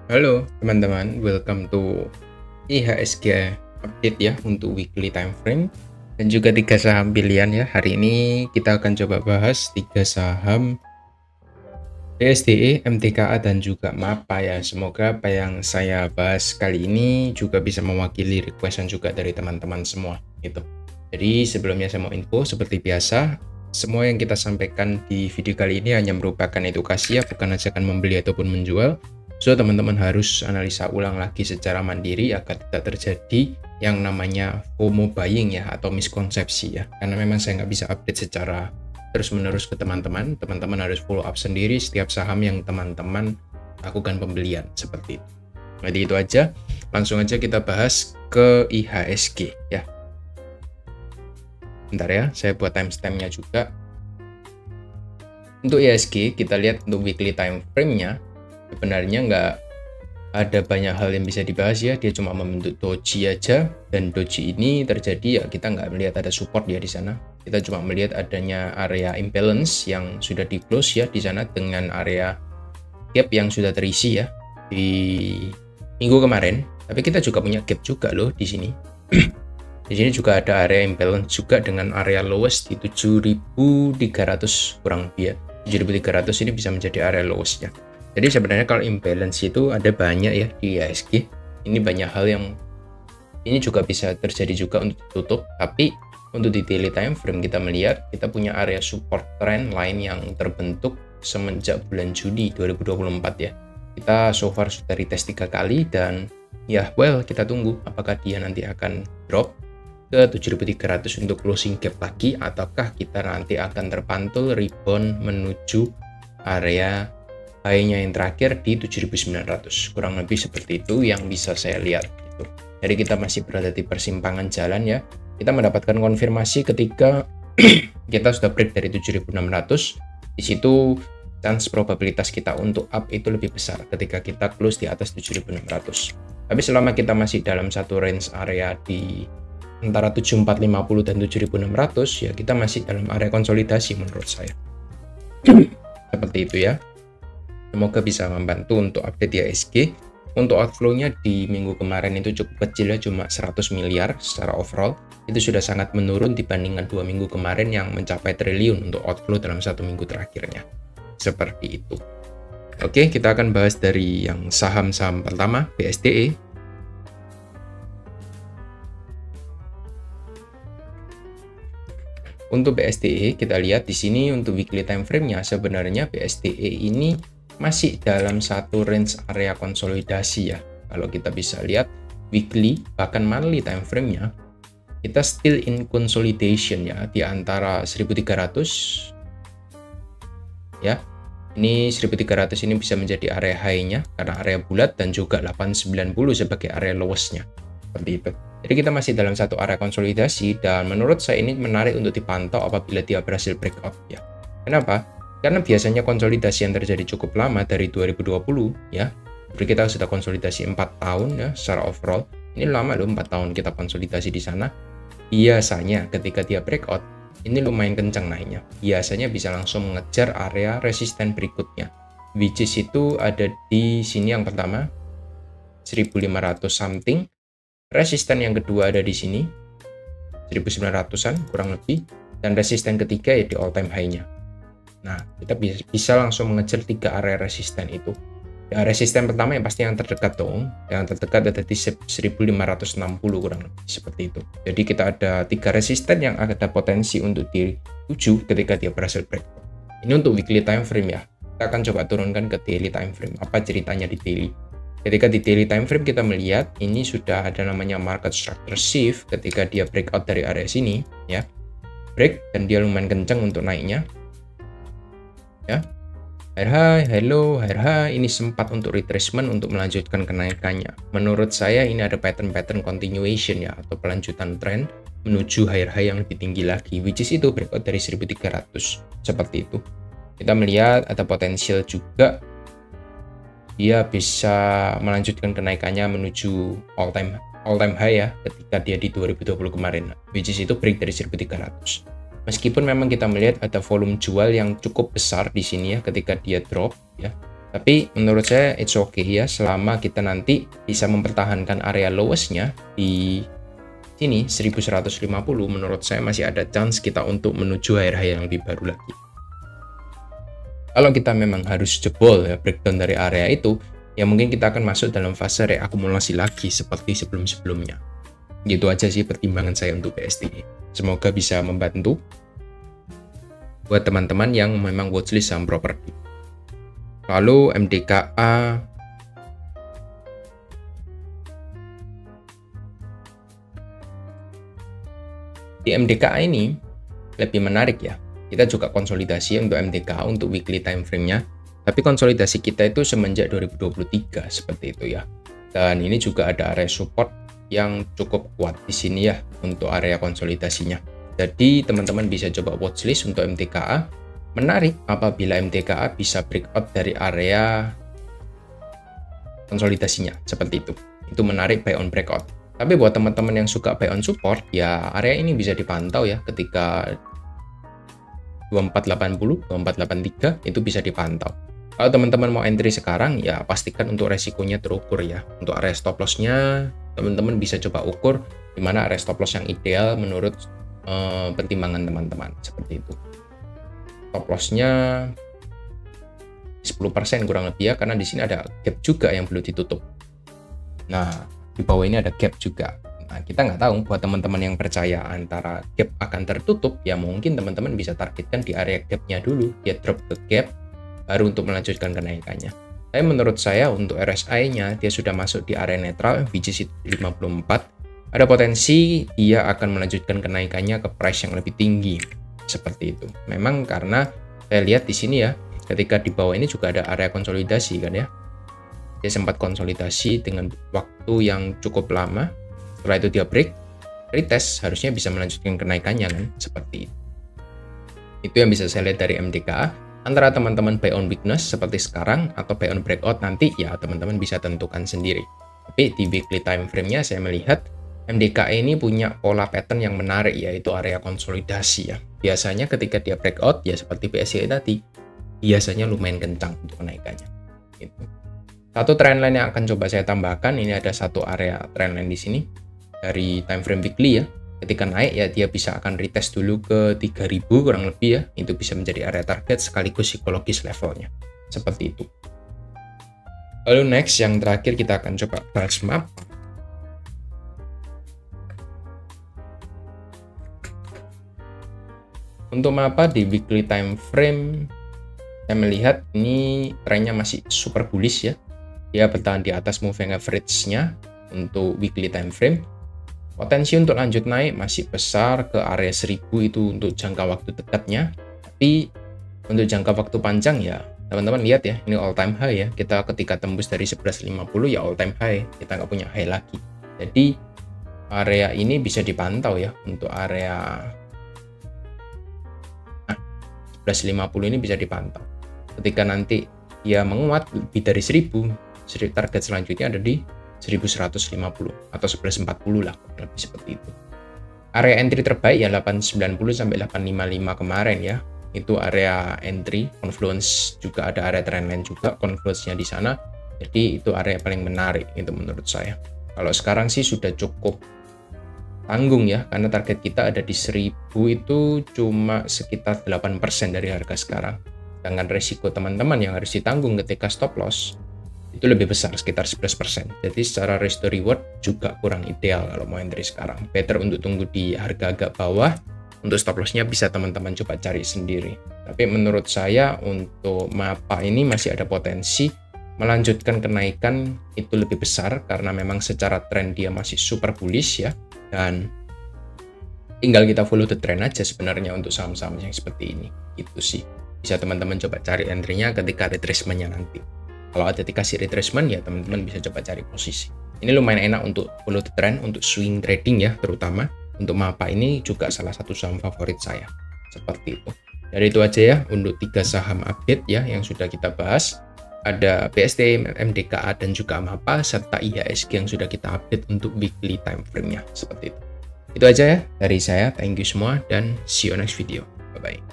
Halo teman-teman, welcome to IHSG update ya untuk weekly time frame dan juga 3 saham pilihan ya. Hari ini kita akan coba bahas 3 saham BSDE, MTKA dan juga MAPA ya. Semoga apa yang saya bahas kali ini juga bisa mewakili requestan juga dari teman-teman semua gitu. Jadi sebelumnya saya mau info seperti biasa, semua yang kita sampaikan di video kali ini hanya merupakan edukasi ya, bukan ajakan membeli ataupun menjual. So, teman-teman harus analisa ulang lagi secara mandiri agar tidak terjadi yang namanya FOMO buying ya, atau miskonsepsi ya. Karena memang saya nggak bisa update secara terus-menerus ke teman-teman. Teman-teman harus follow up sendiri setiap saham yang teman-teman lakukan pembelian seperti itu. Jadi itu aja. Langsung aja kita bahas ke IHSG ya. Bentar ya, saya buat timestamp-nya juga. Untuk IHSG, kita lihat untuk weekly time frame-nya. Sebenarnya nggak ada banyak hal yang bisa dibahas ya, dia cuma membentuk doji aja, dan doji ini terjadi ya kita nggak melihat ada support ya di sana. Kita cuma melihat adanya area imbalance yang sudah di close ya di sana dengan area gap yang sudah terisi ya di minggu kemarin. Tapi kita juga punya gap juga loh di sini. Di sini juga ada area imbalance juga dengan area lowest di 7.300 kurang lebih ya. 7.300 ini bisa menjadi area lowestnya. Jadi sebenarnya kalau imbalance itu ada banyak ya di IHSG. Ini banyak hal yang ini juga bisa terjadi juga untuk ditutup. Tapi untuk di daily time frame kita melihat kita punya area support trend line yang terbentuk semenjak bulan Juni 2024 ya. Kita so far sudah retest 3 kali dan ya kita tunggu apakah dia nanti akan drop ke 7.300 untuk closing gap lagi, ataukah kita nanti akan terpantul rebound menuju area high-nya yang terakhir di 7.900. Kurang lebih seperti itu yang bisa saya lihat gitu. Jadi kita masih berada di persimpangan jalan ya. Kita mendapatkan konfirmasi ketika kita sudah break dari 7.600. Di situ chance probabilitas kita untuk up itu lebih besar ketika kita close di atas 7.600. Tapi selama kita masih dalam satu range area di antara 7.450 dan 7.600 ya, kita masih dalam area konsolidasi menurut saya. Seperti itu ya. Semoga bisa membantu untuk update IHSG. Untuk outflow-nya di minggu kemarin itu cukup kecil ya, cuma 100 miliar secara overall. Itu sudah sangat menurun dibandingkan 2 minggu kemarin yang mencapai triliun untuk outflow dalam 1 minggu terakhirnya. Seperti itu. Oke, kita akan bahas dari yang saham-saham pertama, BSDE. Untuk BSDE kita lihat di sini untuk weekly time frame-nya sebenarnya BSDE ini masih dalam satu range area konsolidasi ya. Kalau kita bisa lihat weekly bahkan monthly time frame-nya kita still in consolidation ya di antara 1.300 ya. Ini 1.300 ini bisa menjadi area high-nya karena area bulat dan juga 890 sebagai area lowest-nya. Seperti itu. Jadi kita masih dalam satu area konsolidasi dan menurut saya ini menarik untuk dipantau apabila dia berhasil breakout ya. Kenapa? Karena biasanya konsolidasi yang terjadi cukup lama dari 2020 ya. Jadi kita sudah konsolidasi 4 tahun ya secara overall. Ini lama loh 4 tahun kita konsolidasi di sana. Biasanya ketika dia breakout ini lumayan kencang naiknya. Biasanya bisa langsung mengejar area resisten berikutnya. Which is itu ada di sini yang pertama 1.500 something. Resisten yang kedua ada di sini 1900-an kurang lebih, dan resisten ketiga ya di all time high-nya. Nah, kita bisa langsung mengejar 3 area resisten itu. Ya, resisten pertama yang pasti yang terdekat dong. Yang terdekat ada di 1560 kurang lebih seperti itu. Jadi kita ada 3 resisten yang ada potensi untuk dituju ketika dia berhasil breakout. Ini untuk weekly time frame ya. Kita akan coba turunkan ke daily time frame. Apa ceritanya di daily? Ketika di daily time frame kita melihat ini sudah ada namanya market structure shift ketika dia breakout dari area sini ya. Break dan dia lumayan kencang untuk naiknya. Ya. Higher high, hello, higher high ini sempat untuk retracement untuk melanjutkan kenaikannya. Menurut saya ini ada pattern continuation ya, atau pelanjutan tren menuju higher high yang lebih tinggi lagi, which is itu breakout dari 1.300 seperti itu. Kita melihat ada potensial juga dia bisa melanjutkan kenaikannya menuju all time high ya ketika dia di 2020 kemarin, which is itu break dari 1.300. Meskipun memang kita melihat ada volume jual yang cukup besar di sini ya ketika dia drop ya. Tapi menurut saya it's okay ya, selama kita nanti bisa mempertahankan area lowest-nya di sini 1150, menurut saya masih ada chance kita untuk menuju high yang lebih baru lagi. Kalau kita memang harus jebol ya breakdown dari area itu, ya mungkin kita akan masuk dalam fase reakumulasi lagi seperti sebelum-sebelumnya. Gitu aja sih pertimbangan saya untuk BSTE. Semoga bisa membantu buat teman-teman yang memang watchlist saham properti. Lalu MDKA, di MDKA ini lebih menarik ya. Kita juga konsolidasi untuk MDKA untuk weekly time frame-nya. Tapi konsolidasi kita itu semenjak 2023 seperti itu ya. Dan ini juga ada area support yang cukup kuat di sini ya untuk area konsolidasinya. Jadi teman-teman bisa coba watchlist untuk MDKA. Menarik apabila MDKA bisa breakout dari area konsolidasinya seperti itu. Itu menarik buy on breakout. Tapi buat teman-teman yang suka buy on support, ya area ini bisa dipantau ya ketika 2480, 2483 itu bisa dipantau. Kalau teman-teman mau entry sekarang, ya pastikan untuk resikonya terukur ya. Untuk area stop loss-nya, teman-teman bisa coba ukur di mana area stop loss yang ideal menurut pertimbangan teman-teman seperti itu. Stop loss-nya 10% kurang lebih ya, karena di sini ada gap juga yang perlu ditutup. Nah, di bawah ini ada gap juga. Nah, kita nggak tahu, buat teman-teman yang percaya antara gap akan tertutup, ya mungkin teman-teman bisa targetkan di area gap-nya dulu, dia drop ke gap, baru untuk melanjutkan kenaikannya. Tapi menurut saya untuk RSI-nya, dia sudah masuk di area netral, which is 54, ada potensi dia akan melanjutkan kenaikannya ke price yang lebih tinggi, seperti itu. Memang karena saya lihat di sini ya, ketika di bawah ini juga ada area konsolidasi kan ya. Dia sempat konsolidasi dengan waktu yang cukup lama. Setelah itu dia break, retest, harusnya bisa melanjutkan kenaikannya kan, seperti itu. Itu yang bisa saya lihat dari MDKA. Antara teman-teman buy on weakness seperti sekarang atau buy on breakout nanti, ya teman-teman bisa tentukan sendiri. Tapi di weekly time frame-nya saya melihat MDKA ini punya pola pattern yang menarik, yaitu area konsolidasi ya. Biasanya ketika dia breakout, ya seperti BSCI tadi, biasanya lumayan kencang untuk kenaikannya. Gitu. Satu trendline yang akan coba saya tambahkan, ini ada satu area trendline di sini dari time frame weekly ya. Ketika naik ya dia bisa akan retest dulu ke 3000 kurang lebih ya. Itu bisa menjadi area target sekaligus psikologis levelnya. Seperti itu. Lalu next yang terakhir kita akan coba bahas map. Untuk mapa di weekly time frame, saya melihat ini trennya masih super bullish ya. Dia bertahan di atas moving average-nya untuk weekly time frame. Potensi untuk lanjut naik masih besar ke area 1000 itu untuk jangka waktu dekatnya. Tapi untuk jangka waktu panjang ya, teman-teman lihat ya, ini all time high ya. Kita ketika tembus dari 1150 ya all time high, kita nggak punya high lagi. Jadi area ini bisa dipantau ya untuk area 1150 ini bisa dipantau. Ketika nanti dia menguat lebih dari 1000, target selanjutnya ada di 1150 atau 1140 lah, lebih seperti itu. Area entry terbaik ya 890 sampai 855 kemarin ya. Itu area entry. Confluence juga ada area trendline juga, confluence-nya di sana. Jadi itu area paling menarik itu menurut saya. Kalau sekarang sih sudah cukup tanggung ya, karena target kita ada di 1000 itu cuma sekitar 8% dari harga sekarang. Dengan resiko teman-teman yang harus ditanggung ketika stop loss itu lebih besar, sekitar 11%. Jadi secara risk to reward juga kurang ideal kalau mau entry sekarang. Better untuk tunggu di harga agak bawah. Untuk stop loss-nya bisa teman-teman coba cari sendiri. Tapi menurut saya untuk mapa ini masih ada potensi melanjutkan kenaikan itu lebih besar, karena memang secara trend dia masih super bullish ya. Dan tinggal kita follow the trend aja sebenarnya untuk saham-saham yang seperti ini. Itu sih. Bisa teman-teman coba cari entry-nya ketika retracement-nya nanti. Kalau ada dikasih retracement ya teman-teman bisa coba cari posisi. Ini lumayan enak untuk follow the trend, untuk swing trading ya terutama. Untuk mapa ini juga salah satu saham favorit saya. Seperti itu. Dari itu aja ya untuk 3 saham update ya yang sudah kita bahas. Ada BST, MDKA dan juga mapa serta IHSG yang sudah kita update untuk weekly time frame-nya. Seperti itu. Itu aja ya dari saya. Thank you semua dan see you next video. Bye-bye.